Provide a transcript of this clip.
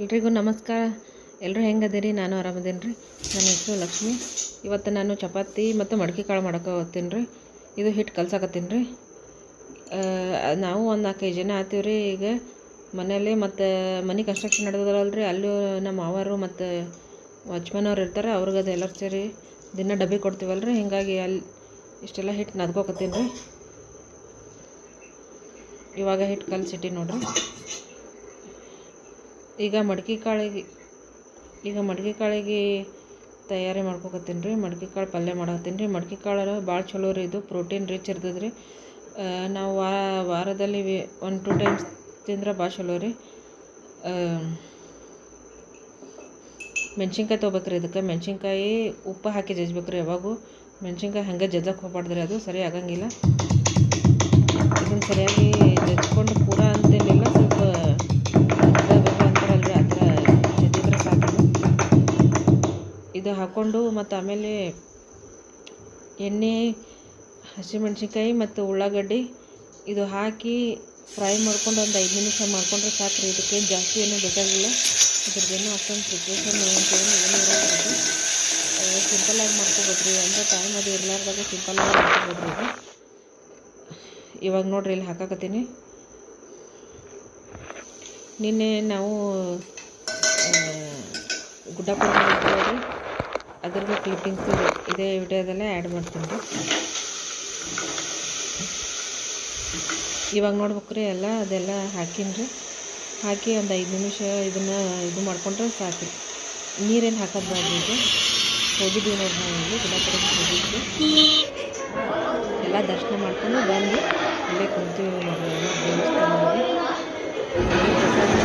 ಎಲ್ರಿಗೂ ನಮಸ್ಕಾರ. ಎಲ್ಲರೂ ಹೆಂಗದಿರಿ? ನಾನು ಆರಾಮದೇನಿ ರೀ. ನನ್ನ ಹೆಸರು ಲಕ್ಷ್ಮಿ. ಇವತ್ತು ನಾನು ಚಪಾತಿ ಮತ್ತು ಮಡಕೆ ಕಾಳು ಹೋಗ್ತೀನಿ ರೀ. ಇದು ಹಿಟ್ಟು ಕಲ್ಸಾಕತ್ತೀನಿ ರೀ. ನಾವು ಒಂದು 4-5 ಜನ ಆತೀವಿ ರೀ. ಈಗ ಮನೇಲಿ ಮತ್ತು ಮನೆ ಕನ್ಸ್ಟ್ರಕ್ಷನ್ ನಡೆದದಲ್ಲ ರೀ, ಅಲ್ಲೂ ನಮ್ಮ ಮಾವರು ಮತ್ತು ವಾಚ್ಮನ್ ಅವ್ರು ಇರ್ತಾರೆ. ಅವ್ರಿಗೆ ಎಲ್ಲರೂ ಸೇರಿ ದಿನ ಡಬ್ಬಿ ಕೊಡ್ತೀವಲ್ಲ ರೀ. ಹೀಗಾಗಿ ಅಲ್ಲಿ ಇಷ್ಟೆಲ್ಲ ಹಿಟ್ಟು ನದ್ಕೋಕತ್ತೀನಿ ರೀ. ಇವಾಗ ಹಿಟ್ಟು ಕಲಸಿಟ್ಟು ನೋಡ್ರಿ. ಈಗ ಮಡಕೆ ಕಾಳಿಗೆ ತಯಾರಿ ಮಾಡ್ಕೊಕತ್ತೀನಿ ರೀ. ಮಡಕೆ ಕಾಳು ಪಲ್ಯ ಮಾಡಕತ್ತೀನಿ ರೀ. ಮಡಕೆ ಕಾಳು ಭಾಳ ಚಲೋ ರೀ. ಇದು ಪ್ರೋಟೀನ್ ರಿಚ್ ಇರ್ತದೆ ರೀ. ನಾವು ವಾರದಲ್ಲಿ 1-2 ಟೈಮ್ಸ್ ತಿಂದ್ರೆ ಭಾಳ ಚಲೋ ರೀ. ಮೆಣ್ಸಿನ್ಕಾಯಿ ತೊಗೋಬೇಕ್ರಿ. ಇದಕ್ಕೆ ಮೆಣ್ಸಿನ್ಕಾಯಿ ಉಪ್ಪು ಹಾಕಿ ಜಜ್ಬೇಕ್ರಿ. ಯಾವಾಗೂ ಮೆಣ್ಸಿನ್ಕಾಯಿ ಹಂಗೆ ಜಜ್ಜಕ್ಕೆ ಹೋಗ್ಬಾರ್ದು ರೀ, ಅದು ಸರಿ ಆಗಂಗಿಲ್ಲ. ಇದನ್ನು ಸರಿಯಾಗಿ ಜಜ್ಕೊಂಡು ಪೂರ ಅಂತೇನಿಲ್ಲ, ಸ್ವಲ್ಪ ಅಂತಾರಲ್ರಿ ಆ ಥರ ಜಜ್ಜಿದ್ರೆ ಸಾಕು. ಇದು ಹಾಕ್ಕೊಂಡು ಮತ್ತು ಆಮೇಲೆ ಎಣ್ಣೆ, ಹಸಿಮೆಣ್ಸಿನ್ಕಾಯಿ ಮತ್ತು ಉಳ್ಳಾಗಡ್ಡಿ ಇದು ಹಾಕಿ ಫ್ರೈ ಮಾಡ್ಕೊಂಡು ಒಂದು 5 ನಿಮಿಷ ಮಾಡ್ಕೊಂಡ್ರೆ ಸಾಕು ರೀ. ಇದಕ್ಕೆ ಜಾಸ್ತಿ ಏನೂ ಬೇಕಾಗಿಲ್ಲ. ಇದ್ರದ್ದೇನೋ ಅಷ್ಟೊಂದು ಪ್ರಿಪ್ರೇಷನ್ ಏನು ಇರೋದು. ಸಿಂಪಲ್ಲಾಗಿ ಮಾಡ್ಕೋಬೋದು ರೀ. ಅಂದರೆ ಟೈಮ್ ಅದು ಇರಲಾರ್ದಾಗ ಸಿಂಪಲ್ಲಾಗಿ ಮಾಡ್ಕೋಬೋದು ರೀ. ಇವಾಗ ನೋಡ್ರಿ ಇಲ್ಲಿ ಹಾಕಾಕತ್ತೀನಿ. ನಿನ್ನೆ ನಾವು ಗುಡ್ಡಾಪುರ ಮಾಡಿರ್ತೀವಿ, ಅದ್ರದ್ದು ಕ್ಲಿಪ್ಪಿಂಗ್ಸ್ ಇದೇ ವಿಡಿಯೋದಲ್ಲೇ ಆ್ಯಡ್ ಮಾಡ್ತೀನಿ ರೀ. ಇವಾಗ ನೋಡ್ಬೇಕ್ರಿ ಎಲ್ಲ ಅದೆಲ್ಲ ಹಾಕೀನಿ ರೀ. ಹಾಕಿ ಒಂದು 5 ನಿಮಿಷ ಇದನ್ನು ಇದು ಮಾಡ್ಕೊಂಡ್ರೆ ಸಾಕು. ನೀರೇನು ಹಾಕೋದು ಬೇಡ. ಇದು ಹೋಗಿದ್ದೀವಿ ನೋಡಿ, ನಾವು ಗುಡ್ಡಾಪುರಕ್ಕೆ ಹೋಗಿದ್ವಿ. ಎಲ್ಲ ದರ್ಶನ ಮಾಡ್ಕೊಂಡು ಬಂದು ಇಲ್ಲೇ ಕುಂತೀವಿ ನೋಡ್ರಿ. ಎಲ್ಲ ದೇವಸ್ಥಾನದಲ್ಲಿ ಪ್ರಸಾದನ